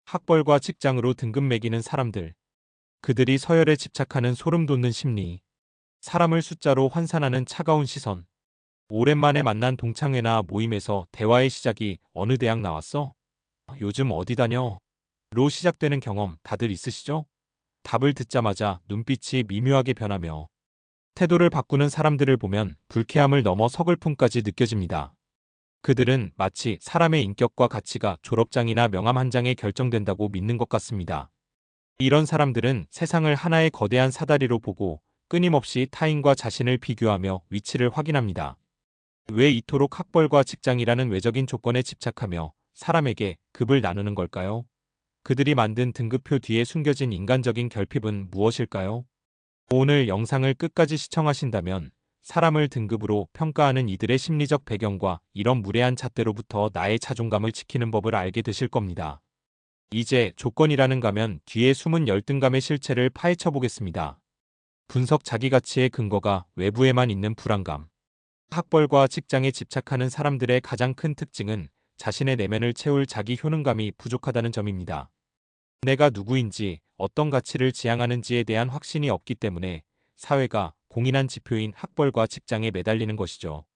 학벌과 직장으로 등급 매기는 사람들. 그들이 서열에 집착하는 소름 돋는 심리. 사람을 숫자로 환산하는 차가운 시선. 오랜만에 만난 동창회나 모임에서 대화의 시작이 "어느 대학 나왔어? 요즘 어디 다녀? 로 시작되는 경험 다들 있으시죠? 답을 듣자마자 눈빛이 미묘하게 변하며 태도를 바꾸는 사람들을 보면 불쾌함을 넘어 서글픔까지 느껴집니다. 그들은 마치 사람의 인격과 가치가 졸업장이나 명함 한 장에 결정된다고 믿는 것 같습니다. 이런 사람들은 세상을 하나의 거대한 사다리로 보고 끊임없이 타인과 자신을 비교하며 위치를 확인합니다. 왜 이토록 학벌과 직장이라는 외적인 조건에 집착하며 사람에게 급을 나누는 걸까요? 그들이 만든 등급표 뒤에 숨겨진 인간적인 결핍은 무엇일까요? 오늘 영상을 끝까지 시청하신다면 사람을 등급으로 평가하는 이들의 심리적 배경과 이런 무례한 잣대로부터 나의 자존감을 지키는 법을 알게 되실 겁니다. 이제 조건이라는 가면 뒤에 숨은 열등감의 실체를 파헤쳐 보겠습니다. 분석 자기가치의 근거가 외부에만 있는 불안감. 학벌과 직장에 집착하는 사람들의 가장 큰 특징은 자신의 내면을 채울 자기 효능감이 부족하다는 점입니다. 내가 누구인지, 어떤 가치를 지향하는지에 대한 확신이 없기 때문에 사회가 공인한 지표인 학벌과 직장에 매달리는 것이죠.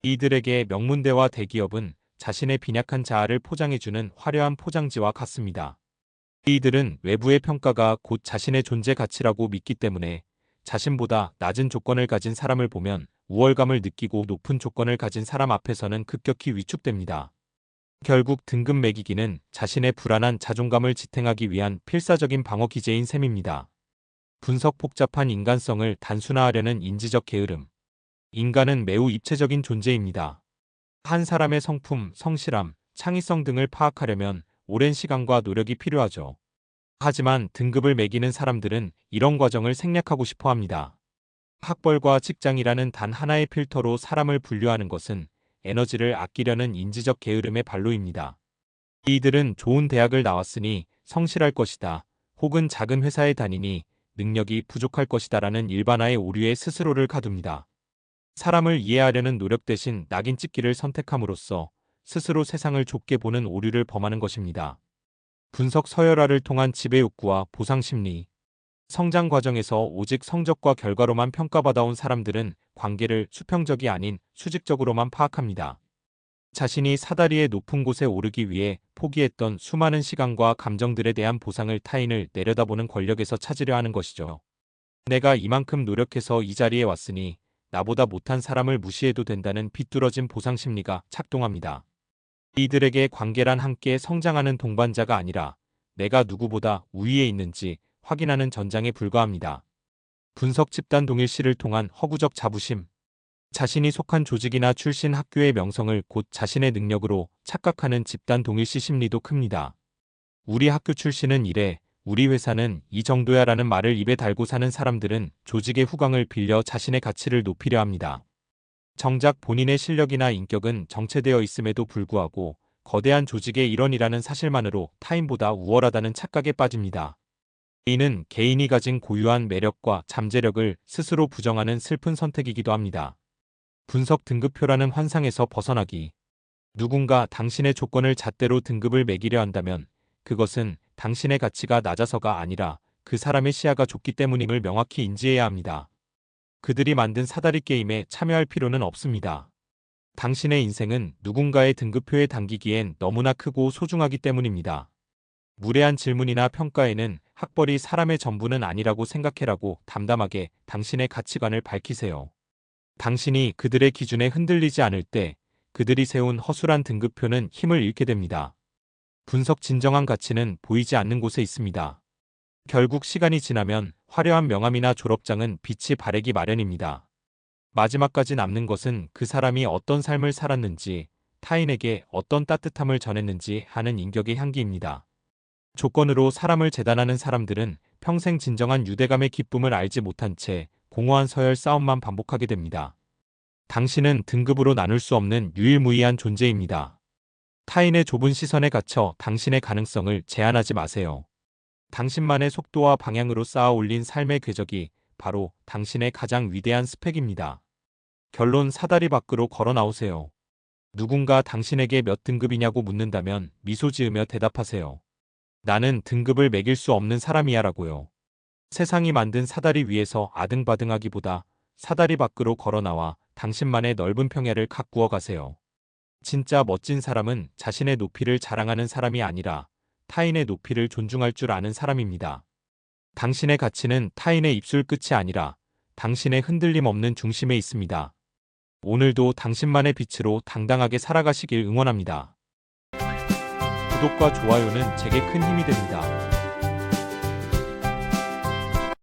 이들에게 명문대와 대기업은 자신의 빈약한 자아를 포장해주는 화려한 포장지와 같습니다. 이들은 외부의 평가가 곧 자신의 존재 가치라고 믿기 때문에 자신보다 낮은 조건을 가진 사람을 보면 우월감을 느끼고 높은 조건을 가진 사람 앞에서는 급격히 위축됩니다. 결국 등급 매기기는 자신의 불안한 자존감을 지탱하기 위한 필사적인 방어 기제인 셈입니다. 분석 복잡한 인간성을 단순화하려는 인지적 게으름. 인간은 매우 입체적인 존재입니다. 한 사람의 성품, 성실함, 창의성 등을 파악하려면 오랜 시간과 노력이 필요하죠. 하지만 등급을 매기는 사람들은 이런 과정을 생략하고 싶어 합니다. 학벌과 직장이라는 단 하나의 필터로 사람을 분류하는 것은 에너지를 아끼려는 인지적 게으름의 발로입니다. 이들은 좋은 대학을 나왔으니 성실할 것이다, 혹은 작은 회사에 다니니 능력이 부족할 것이다라는 일반화의 오류에 스스로를 가둡니다. 사람을 이해하려는 노력 대신 낙인 찍기를 선택함으로써 스스로 세상을 좁게 보는 오류를 범하는 것입니다. 분석 서열화를 통한 지배욕구와 보상심리. 성장 과정에서 오직 성적과 결과로만 평가받아온 사람들은 관계를 수평적이 아닌 수직적으로만 파악합니다. 자신이 사다리의 높은 곳에 오르기 위해 포기했던 수많은 시간과 감정들에 대한 보상을 타인을 내려다보는 권력에서 찾으려 하는 것이죠. 내가 이만큼 노력해서 이 자리에 왔으니 나보다 못한 사람을 무시해도 된다는 비뚤어진 보상 심리가 작동합니다. 이들에게 관계란 함께 성장하는 동반자가 아니라 내가 누구보다 우위에 있는지 확인하는 전장에 불과합니다. 분석 집단 동일시를 통한 허구적 자부심. 자신이 속한 조직이나 출신 학교의 명성을 곧 자신의 능력으로 착각하는 집단 동일시 심리도 큽니다. 우리 학교 출신은 이래, 우리 회사는 이 정도야라는 말을 입에 달고 사는 사람들은 조직의 후광을 빌려 자신의 가치를 높이려 합니다. 정작 본인의 실력이나 인격은 정체되어 있음에도 불구하고 거대한 조직의 일원이라는 사실만으로 타인보다 우월하다는 착각에 빠집니다. 이는 개인이 가진 고유한 매력과 잠재력을 스스로 부정하는 슬픈 선택이기도 합니다. 분석 등급표라는 환상에서 벗어나기. 누군가 당신의 조건을 잣대로 등급을 매기려 한다면 그것은 당신의 가치가 낮아서가 아니라 그 사람의 시야가 좁기 때문임을 명확히 인지해야 합니다. 그들이 만든 사다리 게임에 참여할 필요는 없습니다. 당신의 인생은 누군가의 등급표에 담기기엔 너무나 크고 소중하기 때문입니다. 무례한 질문이나 평가에는 학벌이 사람의 전부는 아니라고 생각해라고 담담하게 당신의 가치관을 밝히세요. 당신이 그들의 기준에 흔들리지 않을 때 그들이 세운 허술한 등급표는 힘을 잃게 됩니다. 분석 진정한 가치는 보이지 않는 곳에 있습니다. 결국 시간이 지나면 화려한 명함이나 졸업장은 빛이 바래기 마련입니다. 마지막까지 남는 것은 그 사람이 어떤 삶을 살았는지, 타인에게 어떤 따뜻함을 전했는지 하는 인격의 향기입니다. 조건으로 사람을 재단하는 사람들은 평생 진정한 유대감의 기쁨을 알지 못한 채 공허한 서열 싸움만 반복하게 됩니다. 당신은 등급으로 나눌 수 없는 유일무이한 존재입니다. 타인의 좁은 시선에 갇혀 당신의 가능성을 제한하지 마세요. 당신만의 속도와 방향으로 쌓아 올린 삶의 궤적이 바로 당신의 가장 위대한 스펙입니다. 결론 사다리 밖으로 걸어 나오세요. 누군가 당신에게 몇 등급이냐고 묻는다면 미소 지으며 대답하세요. 나는 등급을 매길 수 없는 사람이야 라고요. 세상이 만든 사다리 위에서 아등바등하기보다 사다리 밖으로 걸어나와 당신만의 넓은 평야를 가꾸어 가세요. 진짜 멋진 사람은 자신의 높이를 자랑하는 사람이 아니라 타인의 높이를 존중할 줄 아는 사람입니다. 당신의 가치는 타인의 입술 끝이 아니라 당신의 흔들림 없는 중심에 있습니다. 오늘도 당신만의 빛으로 당당하게 살아가시길 응원합니다. 구독과 좋아요는 제게 큰 힘이 됩니다.